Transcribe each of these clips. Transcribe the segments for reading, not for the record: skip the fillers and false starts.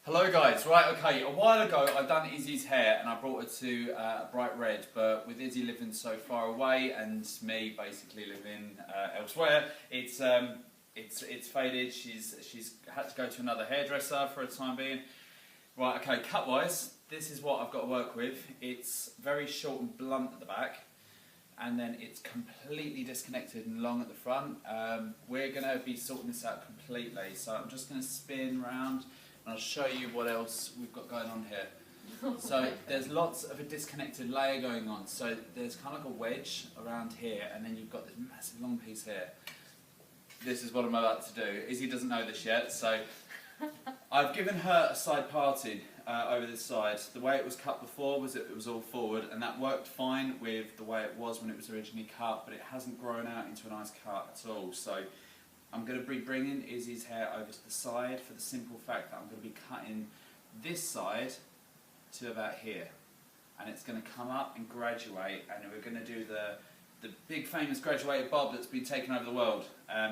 Hello guys, right, okay, a while ago I done Izzy's hair and I brought her to bright red, but with Izzy living so far away and me basically living elsewhere, it's faded. She's had to go to another hairdresser for a time being. Right, okay, cut wise, this is what I've got to work with. It's very short and blunt at the back, and then it's completely disconnected and long at the front. We're going to be sorting this out completely, so I'm just going to spin round. And I'll show you what else we've got going on here. So there's lots of a disconnected layer going on. So there's kind of like a wedge around here, and then you've got this massive long piece here. This is what I'm about to do. Izzy doesn't know this yet, so I've given her a side parting over this side. The way it was cut before was it was all forward, and that worked fine with the way it was when it was originally cut, but it hasn't grown out into a nice cut at all. So I'm going to be bringing Izzy's hair over to the side for the simple fact that I'm going to be cutting this side to about here, and it's going to come up and graduate, and we're going to do the big famous graduated bob that's been taken over the world,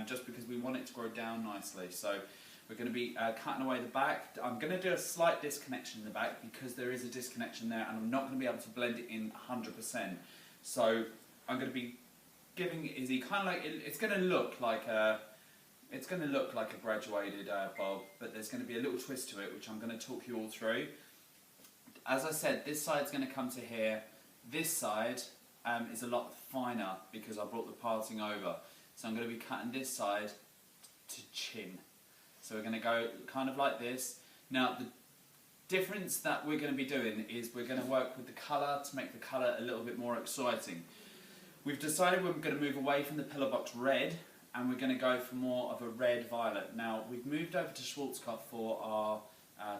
just because we want it to grow down nicely. So we're going to be cutting away the back. I'm going to do a slight disconnection in the back because there is a disconnection there, and I'm not going to be able to blend it in 100%. So I'm going to be giving Izzy kind of like, it's going to look like a graduated bob, but there's going to be a little twist to it, which I'm going to talk you all through. As I said, this side's going to come to here. This side is a lot finer because I brought the parting over. So I'm going to be cutting this side to chin. So we're going to go kind of like this. Now, the difference that we're going to be doing is we're going to work with the colour to make the colour a little bit more exciting. We've decided we're going to move away from the pillar box red, and we're going to go for more of a red-violet. Now, we've moved over to Schwarzkopf for our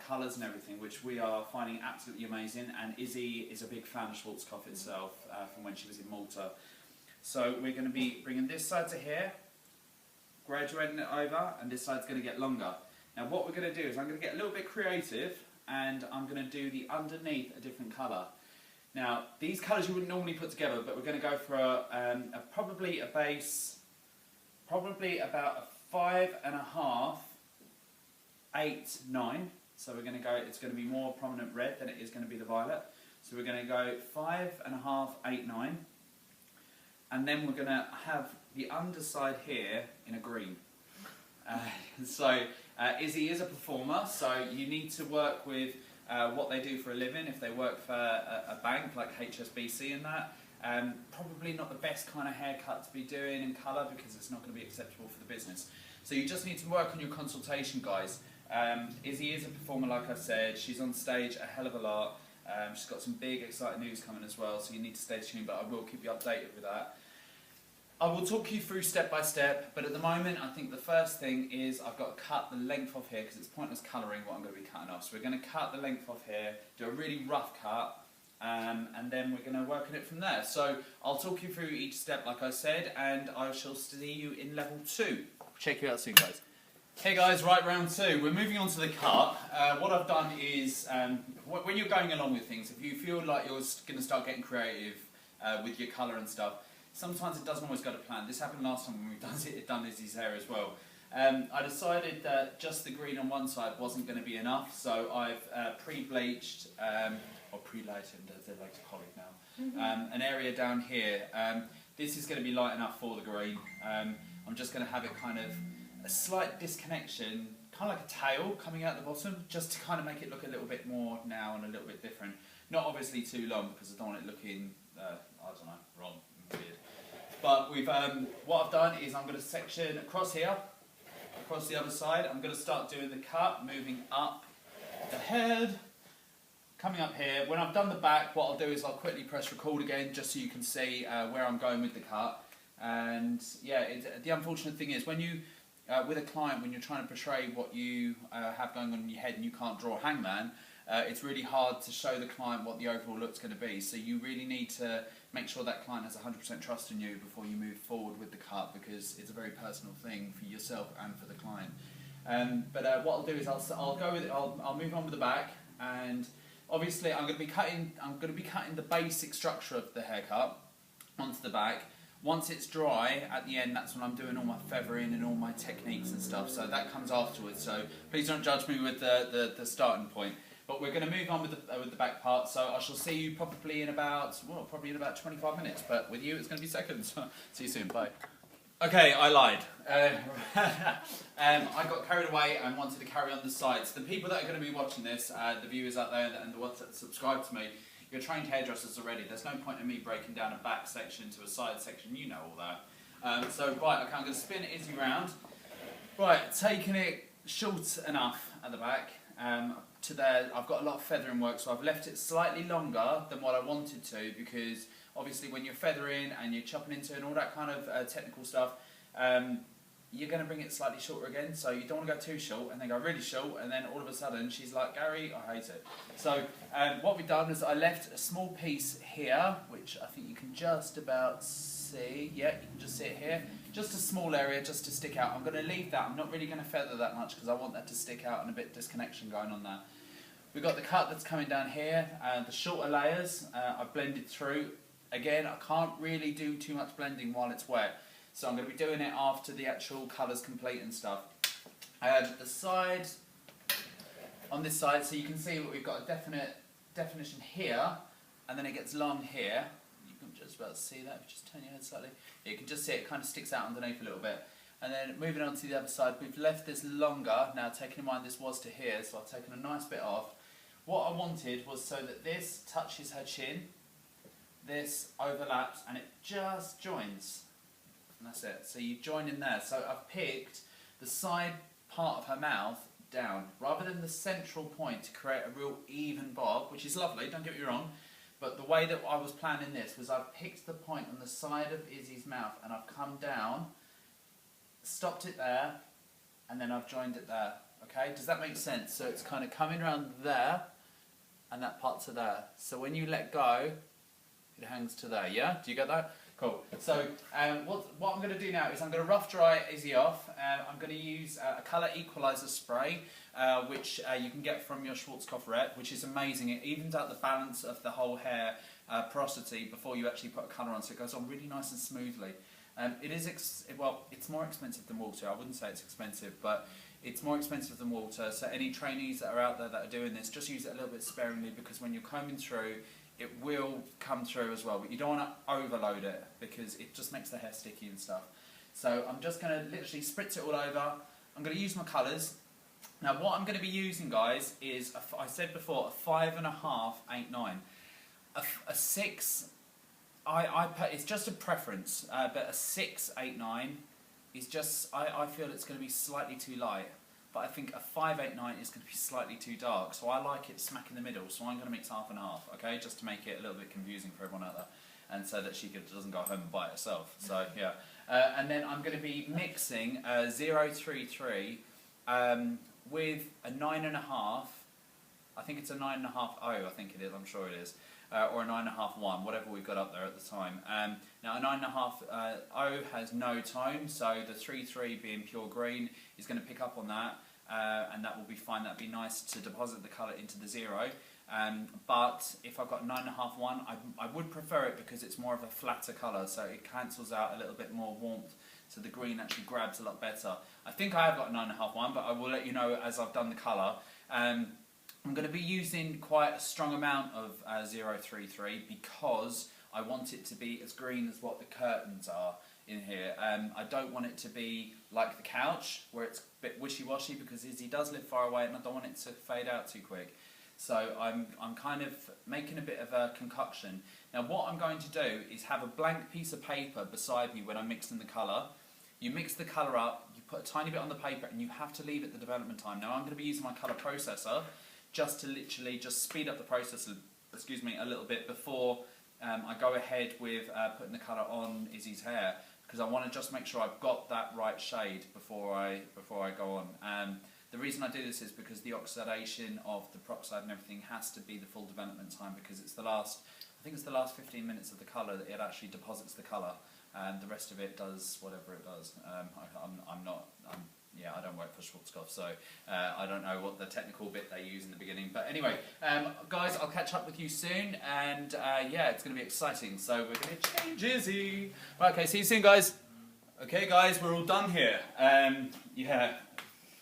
colours and everything, which we are finding absolutely amazing, and Izzy is a big fan of Schwarzkopf itself from when she was in Malta. So we're going to be bringing this side to here, graduating it over, and this side's going to get longer. Now what we're going to do is I'm going to get a little bit creative, and I'm going to do the underneath a different colour. Now, these colours you wouldn't normally put together, but we're going to go for probably a base, probably about a 5.5, 8, 9. So we're going to go, it's going to be more prominent red than it is going to be the violet. So we're going to go 5.5, 8, 9. And then we're going to have the underside here in a green. Izzy is a performer, so you need to work with what they do for a living. If they work for a bank like HSBC and that, probably not the best kind of haircut to be doing in colour because it's not going to be acceptable for the business. So you just need to work on your consultation, guys. Izzy is a performer, like I said. She's on stage a hell of a lot. She's got some big, exciting news coming as well, so you need to stay tuned, but I will keep you updated with that. I will talk you through step by step, but at the moment I think the first thing is I've got to cut the length off here because it's pointless colouring what I'm going to be cutting off. So we're going to cut the length off here, do a really rough cut, and then we're going to work on it from there. So I'll talk you through each step like I said, and I shall see you in level 2. Check you out soon, guys. Hey guys, right, round 2. We're moving on to the cut. What I've done is, when you're going along with things, if you feel like you're going to start getting creative with your colour and stuff, sometimes it doesn't always go to plan. This happened last time when we've done Izzy's hair as well. I decided that just the green on one side wasn't going to be enough, so I've pre-bleached, or pre-lightened as they like to call it now, an area down here. This is going to be light enough for the green. I'm just going to have it kind of a slight disconnection, kind of like a tail coming out the bottom, just to kind of make it look a little bit more now and a little bit different. Not obviously too long because I don't want it looking, I don't know, wrong and weird. But we've, what I've done is I'm going to section across here, across the other side. I'm going to start doing the cut, moving up the head, coming up here. When I've done the back, what I'll do is I'll quickly press record again just so you can see where I'm going with the cut. And yeah, the unfortunate thing is when you, with a client, when you're trying to portray what you have going on in your head and you can't draw a hangman, it's really hard to show the client what the overall look's going to be. So you really need to make sure that client has 100% trust in you before you move forward with the cut, because it's a very personal thing for yourself and for the client. But what I'll do is I'll go with it. I'll move on with the back, and obviously I'm going to be cutting the basic structure of the haircut onto the back. Once it's dry, at the end, that's when I'm doing all my feathering and all my techniques and stuff, so that comes afterwards, so please don't judge me with the starting point. But we're going to move on with the back part, so I shall see you probably in about 25 minutes, but with you it's going to be seconds. See you soon, bye. Okay, I lied. I got carried away and wanted to carry on the sides. The people that are going to be watching this, the viewers out there and the ones that subscribe to me, you're trained hairdressers already. There's no point in me breaking down a back section to a side section, you know all that. So right, okay, I'm going to spin Izzy round. Right, taking it short enough at the back. To there, I've got a lot of feathering work, so I've left it slightly longer than what I wanted to, because obviously when you're feathering and you're chopping into and all that kind of technical stuff, you're going to bring it slightly shorter again, so you don't want to go too short and then go really short, and then all of a sudden she's like, Garrii, I hate it. So what we've done is I left a small piece here, which I think you can just about see. Yeah, you can just see it here. Just a small area just to stick out. I'm going to leave that. I'm not really going to feather that much because I want that to stick out and a bit of disconnection going on there. We've got the cut that's coming down here, the shorter layers I've blended through. Again, I can't really do too much blending while it's wet, so I'm going to be doing it after the actual colour's complete and stuff. The side, on this side, so you can see we've got a definite definition here, and then it gets long here. You can just about see that if you just turn your head slightly. You can just see it kind of sticks out underneath a little bit. And then moving on to the other side, we've left this longer. Now, taking in mind this was to here, so I've taken a nice bit off. What I wanted was so that this touches her chin, this overlaps, and it just joins. And that's it. So you join in there. So I've picked the side part of her mouth down, rather than the central point, to create a real even bob, which is lovely, don't get me wrong. But the way that I was planning this was I've picked the point on the side of Izzy's mouth, and I've come down, stopped it there, and then I've joined it there. Okay, does that make sense? So it's kind of coming around there, and that part to there. So when you let go, it hangs to there, yeah? Do you get that? Cool. So what I'm going to do now is I'm going to rough dry Izzy off. I'm going to use a colour equaliser spray, which you can get from your Schwarzkopf Igora, which is amazing. It evens out the balance of the whole hair porosity before you actually put a colour on, so it goes on really nice and smoothly. It is, it's more expensive than water. I wouldn't say it's expensive, but it's more expensive than water. So any trainees that are out there that are doing this, just use it a little bit sparingly, because when you're combing through, it will come through as well. But you don't want to overload it, because it just makes the hair sticky and stuff. So I'm just going to literally spritz it all over. I'm going to use my colours. Now what I'm going to be using, guys, is, I said before, a 5.5, 8/9. A 6... it's just a preference, but a 6, 8, 9 is just, I feel it's going to be slightly too light, but I think a 5, 8, 9 is going to be slightly too dark, so I like it smack in the middle, so I'm going to mix half and half, okay, just to make it a little bit confusing for everyone out there, and so that she doesn't go home and buy it herself, so yeah. And then I'm going to be mixing a 033 with a 9.5, I think it's a 9.5 I think it is, I'm sure it is. Or a 9.5 1, whatever we've got up there at the time. Now a 9.5 O has no tone, so the 3.3 being pure green is going to pick up on that, and that will be fine. That'd be nice to deposit the colour into the 0. But if I've got 9.5 1, I would prefer it because it's more of a flatter colour, so it cancels out a little bit more warmth, so the green actually grabs a lot better. I think I have got a 9.5 1, but I will let you know as I've done the colour. I'm going to be using quite a strong amount of 033 because I want it to be as green as what the curtains are in here. I don't want it to be like the couch where it's a bit wishy-washy, because Izzy does live far away and I don't want it to fade out too quick. So I'm kind of making a bit of a concoction. Now what I'm going to do is have a blank piece of paper beside me when I'm mixing the colour. You mix the colour up, you put a tiny bit on the paper, and you have to leave it the development time. Now I'm going to be using my colour processor just to literally just speed up the process, a little bit before I go ahead with putting the colour on Izzy's hair, because I want to just make sure I've got that right shade before I go on. The reason I do this is because the oxidation of the peroxide and everything has to be the full development time, because it's the last, I think it's the last 15 minutes of the colour that it actually deposits the colour, and the rest of it does whatever it does. I'm yeah, I don't work for Schwarzkopf, so I don't know what the technical bit they use in the beginning. But anyway, guys, I'll catch up with you soon, and yeah, it's going to be exciting. So we're going to change Izzy. Right, okay, see you soon, guys. Okay, guys, we're all done here. Yeah,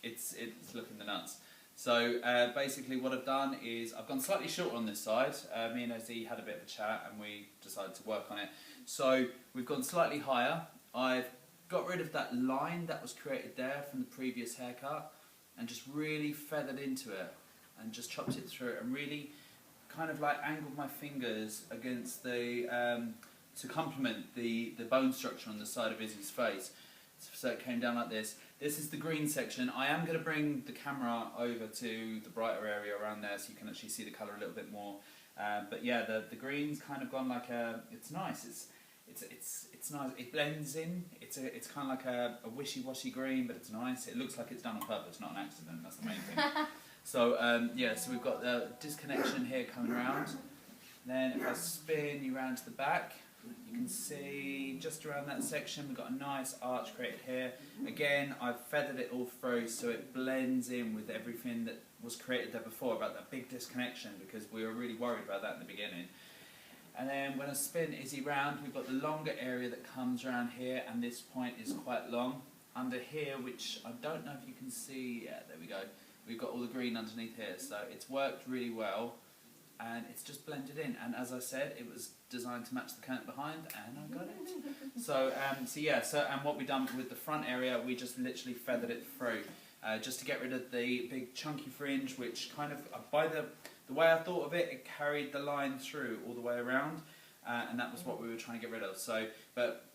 it's looking the nuts. So basically what I've done is I've gone slightly shorter on this side. Me and Izzy had a bit of a chat and we decided to work on it. So we've gone slightly higher. I've got rid of that line that was created there from the previous haircut and just really feathered into it and just chopped it through and really kind of like angled my fingers against the to complement the bone structure on the side of Izzy's face. So it came down like this. This is the green section. I am going to bring the camera over to the brighter area around there so you can actually see the colour a little bit more. But yeah, the green's kind of gone like a. It's nice. It's nice. It blends in. It's kind of like a wishy-washy green, but it's nice. It looks like it's done on purpose, not an accident. That's the main thing. So yeah, so we've got the disconnection here coming around. Then if I spin you round to the back, you can see just around that section we've got a nice arch created here. Again, I've feathered it all through so it blends in with everything that was created there before about that big disconnection, because we were really worried about that in the beginning. And then when I spin Izzy round, we've got the longer area that comes around here, and this point is quite long. Under here, which I don't know if you can see, yeah, there we go. We've got all the green underneath here, so it's worked really well. And it's just blended in, and as I said, it was designed to match the curtain behind, and I got it. So, and what we've done with the front area, we just literally feathered it through, just to get rid of the big chunky fringe, which kind of, by the way I thought of it, it carried the line through all the way around, and that was what we were trying to get rid of. So, but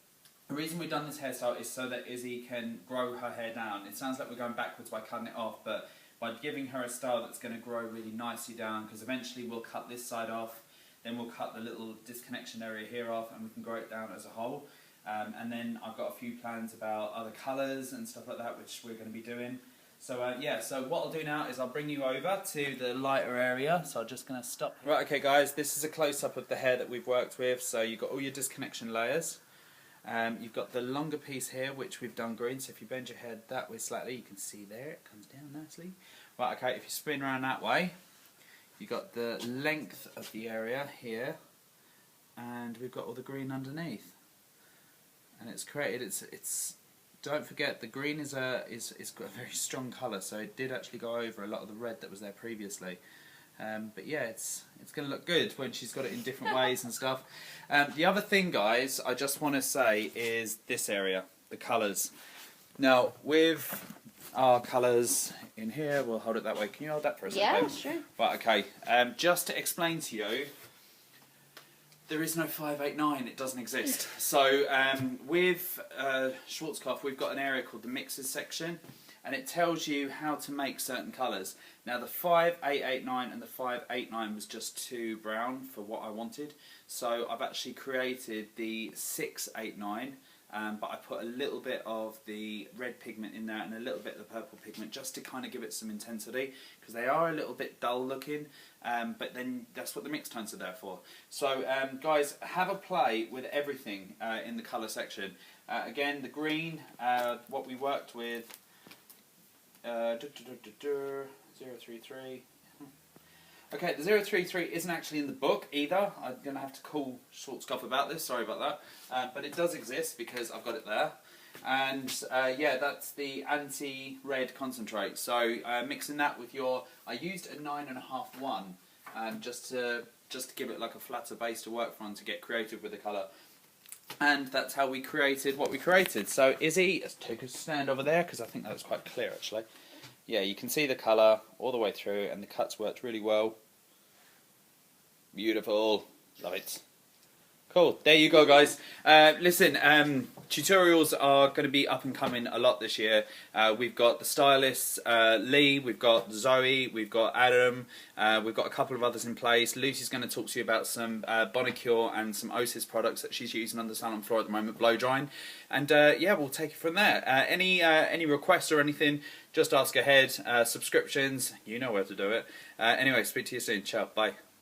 the reason we've done this hairstyle is so that Izzy can grow her hair down. It sounds like we're going backwards by cutting it off, but by giving her a style that's going to grow really nicely down, because eventually we'll cut this side off, then we'll cut the little disconnection area here off, and we can grow it down as a whole. And then I've got a few plans about other colours and stuff like that, which we're going to be doing. So yeah, so what I'll do now is I'll bring you over to the lighter area, so I'm just going to stop here. Right, okay guys, this is a close-up of the hair that we've worked with. So you've got all your disconnection layers. You've got the longer piece here, which we've done green, so if you bend your head that way slightly, you can see there, it comes down nicely. Right, okay, if you spin around that way, you've got the length of the area here, and we've got all the green underneath. And it's created, it's don't forget, the green is got a very strong colour, so it did actually go over a lot of the red that was there previously. But yeah, it's going to look good when she's got it in different ways and stuff. The other thing, guys, I just want to say is this area, the colours. Now, with our colours in here, we'll hold it that way. Can you hold that for a second? Yeah, sure. Right, okay. Just to explain to you, there is no 589, it doesn't exist. So with Schwarzkopf, we've got an area called the mixes section, and it tells you how to make certain colours. Now the 5889 and the 589 was just too brown for what I wanted, so I've actually created the 689, but I put a little bit of the red pigment in there and a little bit of the purple pigment just to kind of give it some intensity, because they are a little bit dull looking, but then that's what the mix tones are there for. So guys, have a play with everything in the colour section. Again, the green, what we worked with, 033. Okay, the 033 isn't actually in the book either. I'm going to have to call Schwarzkopf about this, sorry about that. But it does exist because I've got it there. And yeah, that's the anti-red concentrate. So mixing that with your, I used a 9.5-1 just to give it like a flatter base to work from, to get creative with the colour. And that's how we created what we created. So Izzy, let's take a stand over there because I think that was quite clear actually. Yeah, you can see the colour all the way through, and the cuts worked really well. Beautiful. Love it. Cool. There you go, guys. Listen, tutorials are going to be up and coming a lot this year. We've got the stylists, Lee, we've got Zoe, we've got Adam, we've got a couple of others in place. Lucy's going to talk to you about some Bonicure and some Osis products that she's using on the salon floor at the moment, blow drying. And yeah, we'll take it from there. Any requests or anything, just ask ahead. Subscriptions, you know where to do it. Anyway, speak to you soon. Ciao. Bye.